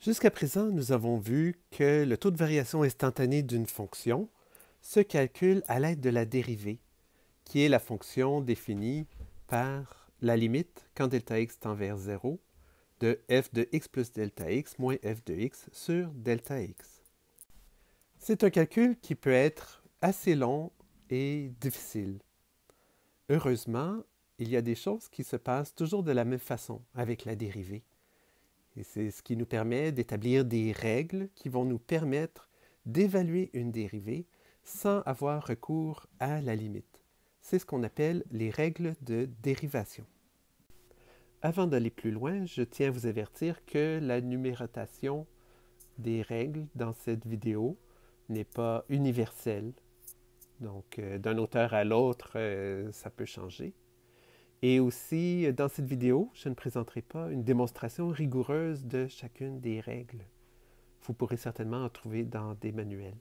Jusqu'à présent, nous avons vu que le taux de variation instantanée d'une fonction se calcule à l'aide de la dérivée, qui est la fonction définie par la limite quand delta x tend vers 0 de f de x plus delta x moins f de x sur delta x. C'est un calcul qui peut être assez long et difficile. Heureusement, il y a des choses qui se passent toujours de la même façon avec la dérivée. Et c'est ce qui nous permet d'établir des règles qui vont nous permettre d'évaluer une dérivée sans avoir recours à la limite. C'est ce qu'on appelle les règles de dérivation. Avant d'aller plus loin, je tiens à vous avertir que la numérotation des règles dans cette vidéo n'est pas universelle. Donc, d'un auteur à l'autre, ça peut changer. Et aussi, dans cette vidéo, je ne présenterai pas une démonstration rigoureuse de chacune des règles. Vous pourrez certainement en trouver dans des manuels.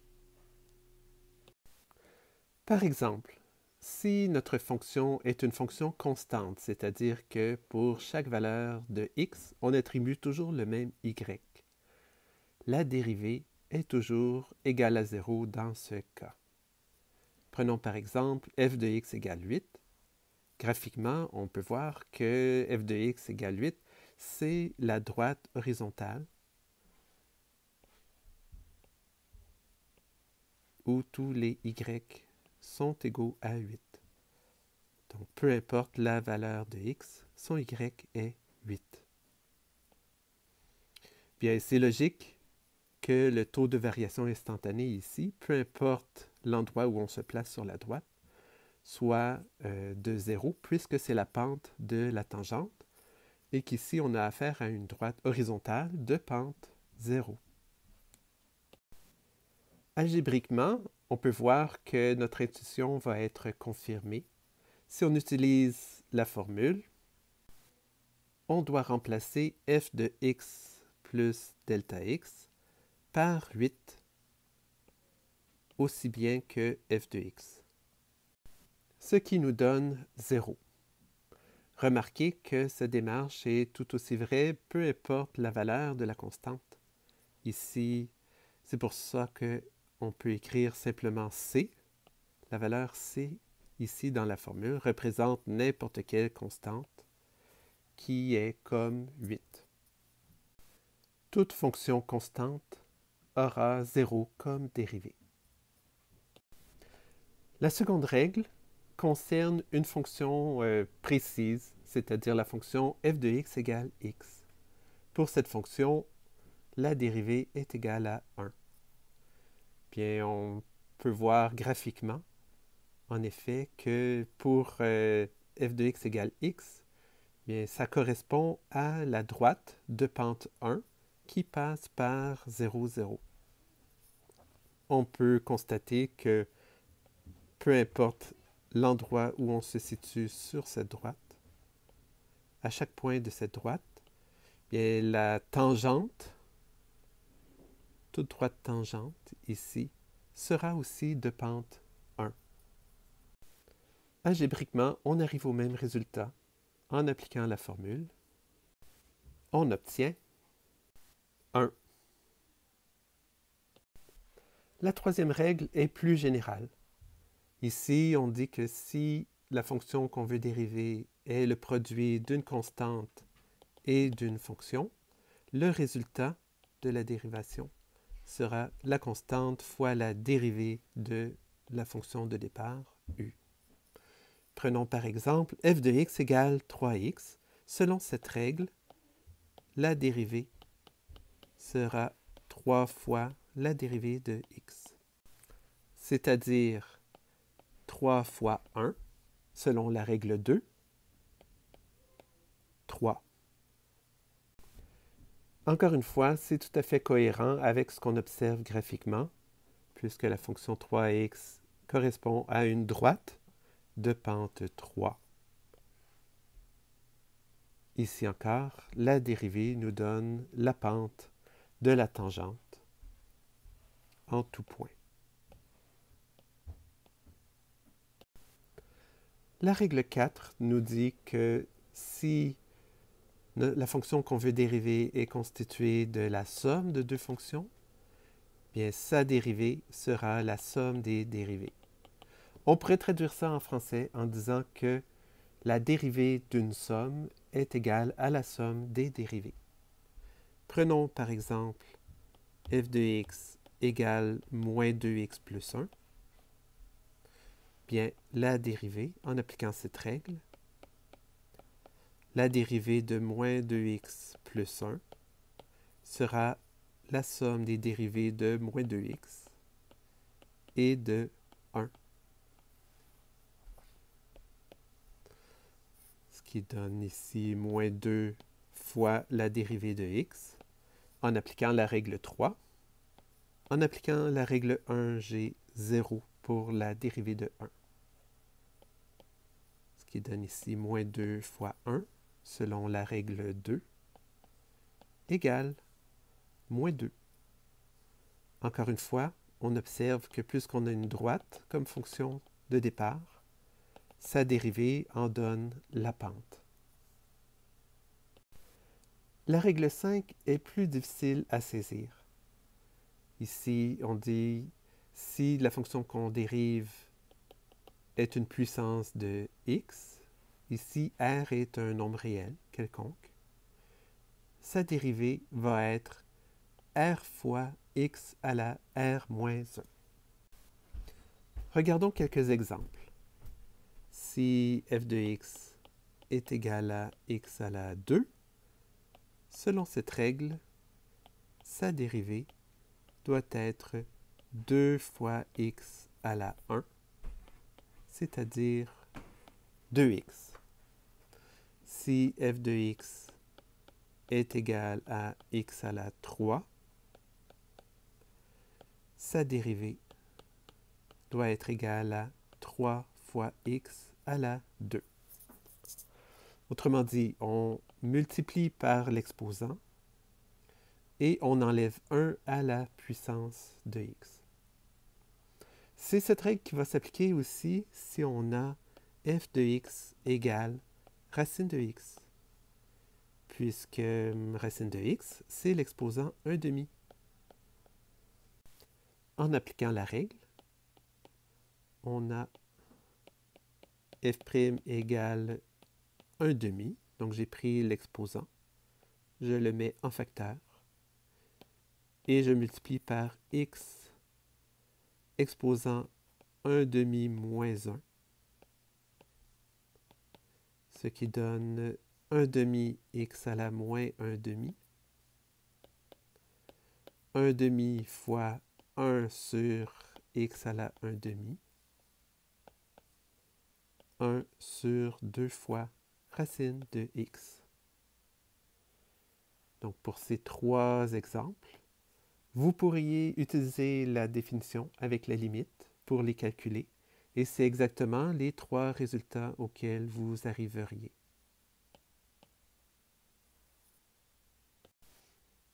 Par exemple, si notre fonction est une fonction constante, c'est-à-dire que pour chaque valeur de x, on attribue toujours le même y, la dérivée est toujours égale à 0 dans ce cas. Prenons par exemple f de x égale 8. Graphiquement, on peut voir que f de x égale 8, c'est la droite horizontale où tous les y sont égaux à 8. Donc, peu importe la valeur de x, son y est 8. Bien, c'est logique que le taux de variation instantanée ici, peu importe l'endroit où on se place sur la droite, soit de 0, puisque c'est la pente de la tangente, et qu'ici, on a affaire à une droite horizontale de pente 0. Algébriquement, on peut voir que notre intuition va être confirmée. Si on utilise la formule, on doit remplacer f de x plus delta x par 8, aussi bien que f de x, ce qui nous donne 0. Remarquez que cette démarche est tout aussi vraie, peu importe la valeur de la constante. Ici, c'est pour ça qu'on peut écrire simplement c. La valeur c, ici dans la formule, représente n'importe quelle constante qui est comme 8. Toute fonction constante aura 0 comme dérivée. La seconde règle concerne une fonction précise, c'est-à-dire la fonction f de x égale x. Pour cette fonction, la dérivée est égale à 1. Bien, on peut voir graphiquement, en effet, que pour f de x égale x, bien, ça correspond à la droite de pente 1 qui passe par 0, 0. On peut constater que peu importe l'endroit où on se situe sur cette droite, à chaque point de cette droite, bien, la tangente, toute droite tangente ici, sera aussi de pente 1. Algébriquement, on arrive au même résultat en appliquant la formule. On obtient 1. La troisième règle est plus générale. Ici, on dit que si la fonction qu'on veut dériver est le produit d'une constante et d'une fonction, le résultat de la dérivation sera la constante fois la dérivée de la fonction de départ, u. Prenons par exemple f de x égale 3x. Selon cette règle, la dérivée sera 3 fois la dérivée de x, c'est-à-dire 3 fois 1, selon la règle 2, 3. Encore une fois, c'est tout à fait cohérent avec ce qu'on observe graphiquement, puisque la fonction 3x correspond à une droite de pente 3. Ici encore, la dérivée nous donne la pente de la tangente en tout point. La règle 4 nous dit que si La fonction qu'on veut dériver est constituée de la somme de deux fonctions. Bien, sa dérivée sera la somme des dérivées. On pourrait traduire ça en français en disant que la dérivée d'une somme est égale à la somme des dérivées. Prenons par exemple f de x égale moins 2x plus 1. Bien, la dérivée, en appliquant cette règle, la dérivée de moins 2x plus 1 sera la somme des dérivées de moins 2x et de 1. Ce qui donne ici moins 2 fois la dérivée de x en appliquant la règle 3. En appliquant la règle 1, j'ai 0 pour la dérivée de 1. Ce qui donne ici moins 2 fois 1, selon la règle 2, égale moins 2. Encore une fois, on observe que puisqu'on a une droite comme fonction de départ, sa dérivée en donne la pente. La règle 5 est plus difficile à saisir. Ici, on dit si la fonction qu'on dérive est une puissance de x, ici r est un nombre réel quelconque, sa dérivée va être r fois x à la r moins 1. Regardons quelques exemples. Si f de x est égal à x à la 2, selon cette règle, sa dérivée doit être 2 fois x à la 1, c'est-à-dire 2x. Si f de x est égal à x à la 3, sa dérivée doit être égale à 3 fois x à la 2. Autrement dit, on multiplie par l'exposant et on enlève 1 à la puissance de x. C'est cette règle qui va s'appliquer aussi si on a f de x égale racine de x, puisque racine de x, c'est l'exposant 1 demi. En appliquant la règle, on a f' égale 1 demi, donc j'ai pris l'exposant, je le mets en facteur, et je multiplie par x exposant 1 demi moins 1, ce qui donne 1 demi x à la moins 1 demi, 1 demi fois 1 sur x à la 1 demi, 1 sur 2 fois racine de x. Donc pour ces trois exemples, vous pourriez utiliser la définition avec la limite pour les calculer, et c'est exactement les trois résultats auxquels vous arriveriez.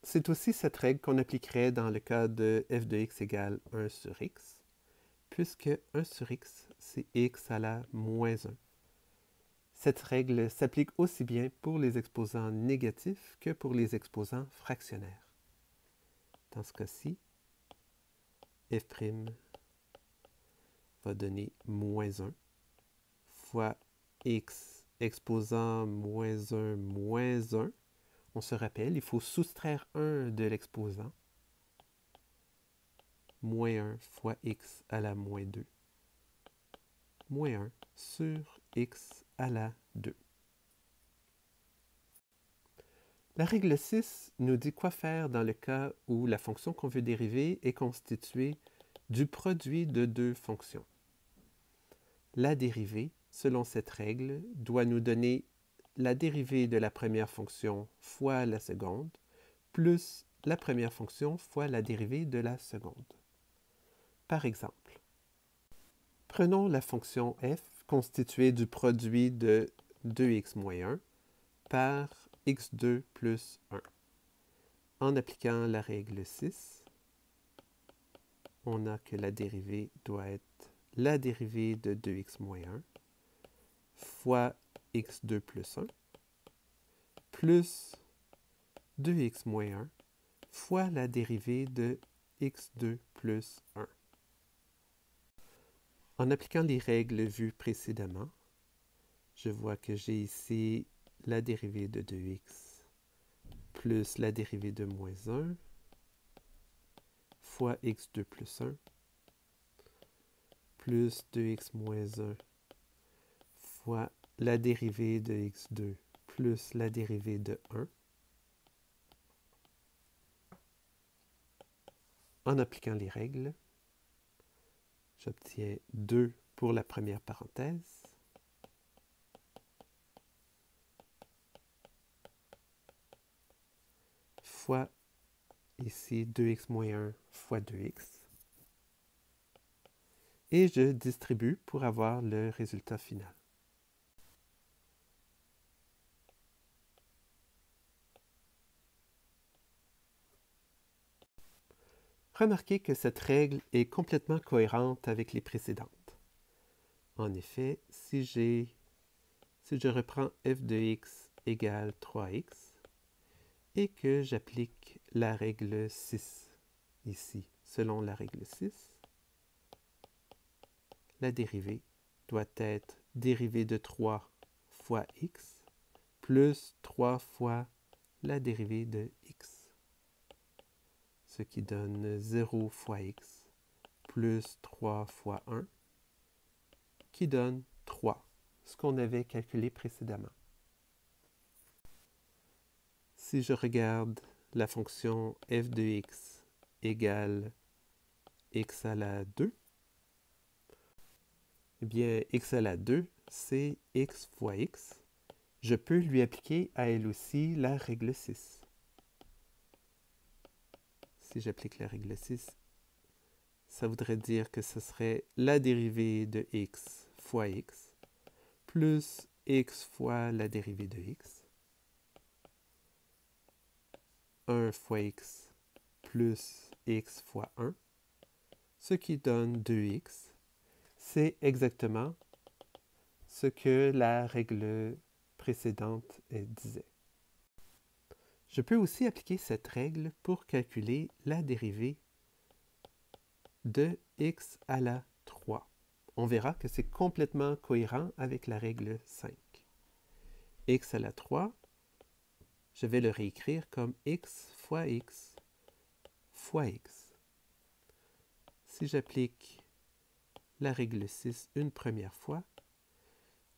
C'est aussi cette règle qu'on appliquerait dans le cas de f de x égale 1 sur x, puisque 1 sur x, c'est x à la moins 1. Cette règle s'applique aussi bien pour les exposants négatifs que pour les exposants fractionnaires. Dans ce cas-ci, f' va donner moins 1 fois x exposant moins 1 moins 1. On se rappelle, il faut soustraire 1 de l'exposant. Moins 1 fois x à la moins 2. Moins 1 sur x à la 2. La règle 6 nous dit quoi faire dans le cas où la fonction qu'on veut dériver est constituée du produit de deux fonctions. La dérivée, selon cette règle, doit nous donner la dérivée de la première fonction fois la seconde, plus la première fonction fois la dérivée de la seconde. Par exemple, prenons la fonction f constituée du produit de 2x moins 1 par x2 plus 1. En appliquant la règle 6, on a que la dérivée doit être la dérivée de 2x moins 1 fois x2 plus 1 plus 2x moins 1 fois la dérivée de x2 plus 1. En appliquant les règles vues précédemment, je vois que j'ai ici la dérivée de 2x plus la dérivée de moins 1 fois x2 plus 1 plus 2x moins 1 fois la dérivée de x2 plus la dérivée de 1. En appliquant les règles, j'obtiens 2 pour la première parenthèse fois ici 2x moins 1 fois 2x. Et je distribue pour avoir le résultat final. Remarquez que cette règle est complètement cohérente avec les précédentes. En effet, si je reprends f de x égale 3x et que j'applique la règle 6 ici, selon la règle 6, la dérivée doit être dérivée de 3 fois x plus 3 fois la dérivée de x, ce qui donne 0 fois x plus 3 fois 1, qui donne 3, ce qu'on avait calculé précédemment. Si je regarde la fonction f de x égale x à la 2, eh bien, x à la 2, c'est x fois x. Je peux lui appliquer à elle aussi la règle 6. Si j'applique la règle 6, ça voudrait dire que ce serait la dérivée de x fois x plus x fois la dérivée de x. 1 fois x plus x fois 1, ce qui donne 2x. C'est exactement ce que la règle précédente disait. Je peux aussi appliquer cette règle pour calculer la dérivée de x à la 3. On verra que c'est complètement cohérent avec la règle 5. X à la 3, je vais le réécrire comme x fois x fois x. Si j'applique la règle 6 une première fois,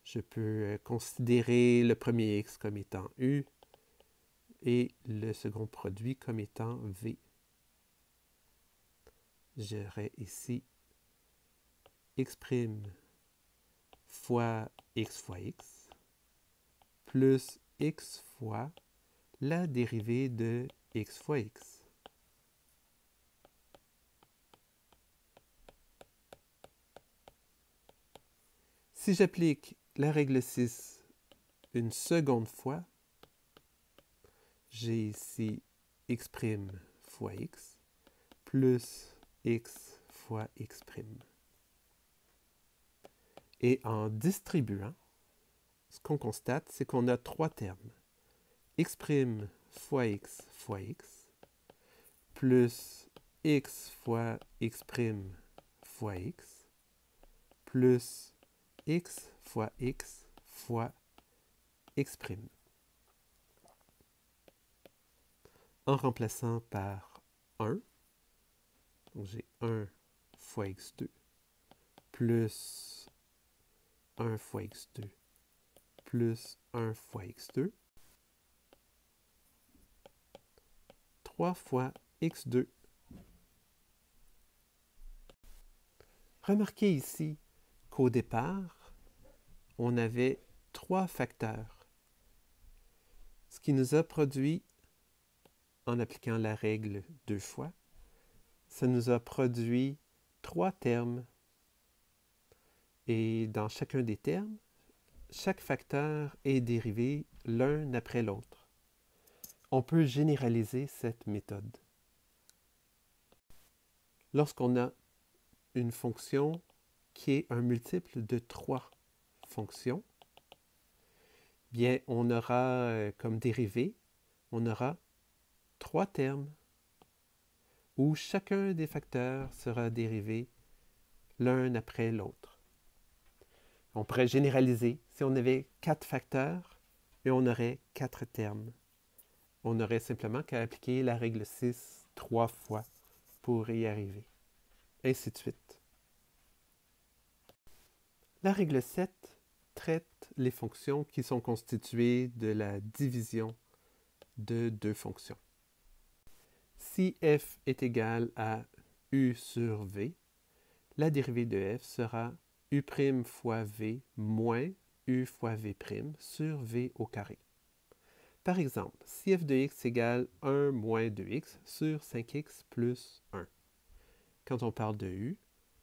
je peux considérer le premier x comme étant u et le second produit comme étant v. J'aurai ici x' fois x plus x fois la dérivée de x fois x. Si j'applique la règle 6 une seconde fois, j'ai ici x' fois x plus x fois x'. Et en distribuant, ce qu'on constate, c'est qu'on a trois termes. x' fois x fois x plus x fois x' fois x plus x fois x fois x'. En remplaçant par 1, donc j'ai 1 fois x2 plus 1 fois x2 plus 1 fois x2, 3 fois x2. Remarquez ici qu'au départ, on avait 3 facteurs, ce qui nous a produit, en appliquant la règle 2 fois, ça nous a produit 3 termes. Et dans chacun des termes, chaque facteur est dérivé l'un après l'autre. On peut généraliser cette méthode. Lorsqu'on a une fonction qui est un multiple de 3 fonctions, Bien, on aura comme dérivée, on aura 3 termes où chacun des facteurs sera dérivé l'un après l'autre. On pourrait généraliser. Si on avait 4 facteurs, et on aurait 4 termes. On n'aurait simplement qu'à appliquer la règle 6 3 fois pour y arriver. Ainsi de suite. La règle 7 traite les fonctions qui sont constituées de la division de deux fonctions. Si f est égal à u sur v, la dérivée de f sera u' fois v moins u fois v' sur v au carré. Par exemple, si f de x égale 1 moins 2x sur 5x plus 1. Quand on parle de u,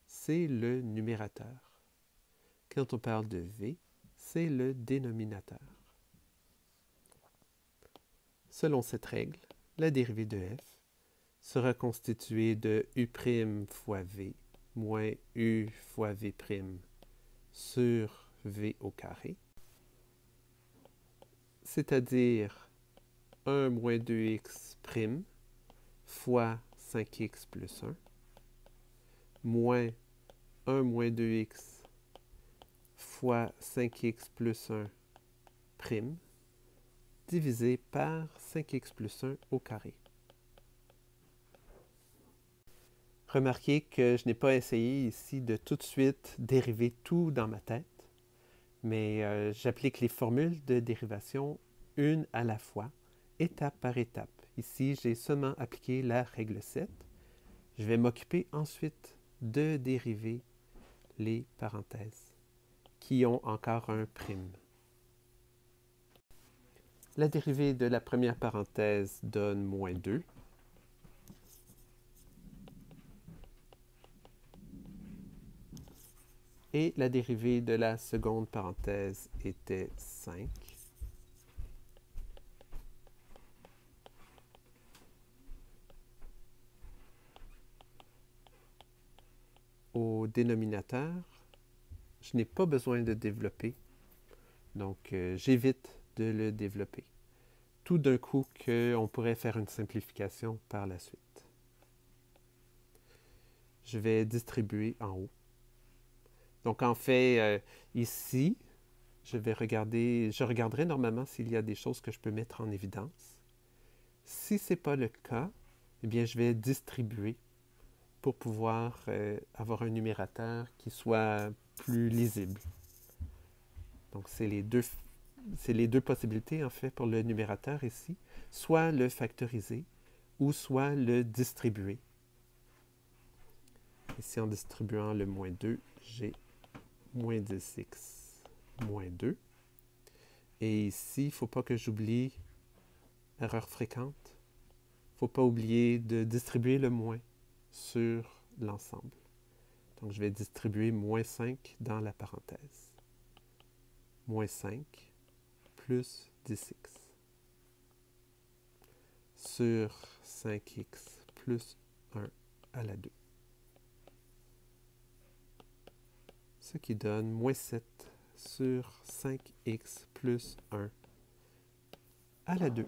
c'est le numérateur. Quand on parle de v, c'est le dénominateur. Selon cette règle, la dérivée de f sera constituée de u' fois v moins u fois v' sur v au carré, c'est-à-dire 1 moins 2x' fois 5x plus 1, moins 1 moins 2x fois 5x plus 1' divisé par 5x plus 1 au carré. Remarquez que je n'ai pas essayé ici de tout de suite dériver tout dans ma tête, mais j'applique les formules de dérivation une à la fois, étape par étape. Ici, j'ai seulement appliqué la règle 7. Je vais m'occuper ensuite de dériver les parenthèses qui ont encore un prime. La dérivée de la première parenthèse donne moins 2. Et la dérivée de la seconde parenthèse était 5. Au dénominateur, je n'ai pas besoin de développer, donc j'évite de le développer. Tout d'un coup qu'on pourrait faire une simplification par la suite. Je vais distribuer en haut. Donc en fait, ici, je regarderai normalement s'il y a des choses que je peux mettre en évidence. Si ce n'est pas le cas, eh bien je vais distribuer pour pouvoir avoir un numérateur qui soit plus lisible. Donc c'est les deux possibilités en fait pour le numérateur ici, soit le factoriser ou soit le distribuer. Ici en distribuant le moins 2, j'ai moins 10x moins 2. Et ici, il ne faut pas que j'oublie, erreur fréquente, il ne faut pas oublier de distribuer le moins sur l'ensemble. Donc je vais distribuer moins 5 dans la parenthèse. Moins 5 plus 10x sur 5x plus 1 à la 2. Ce qui donne moins 7 sur 5x plus 1 à la 2.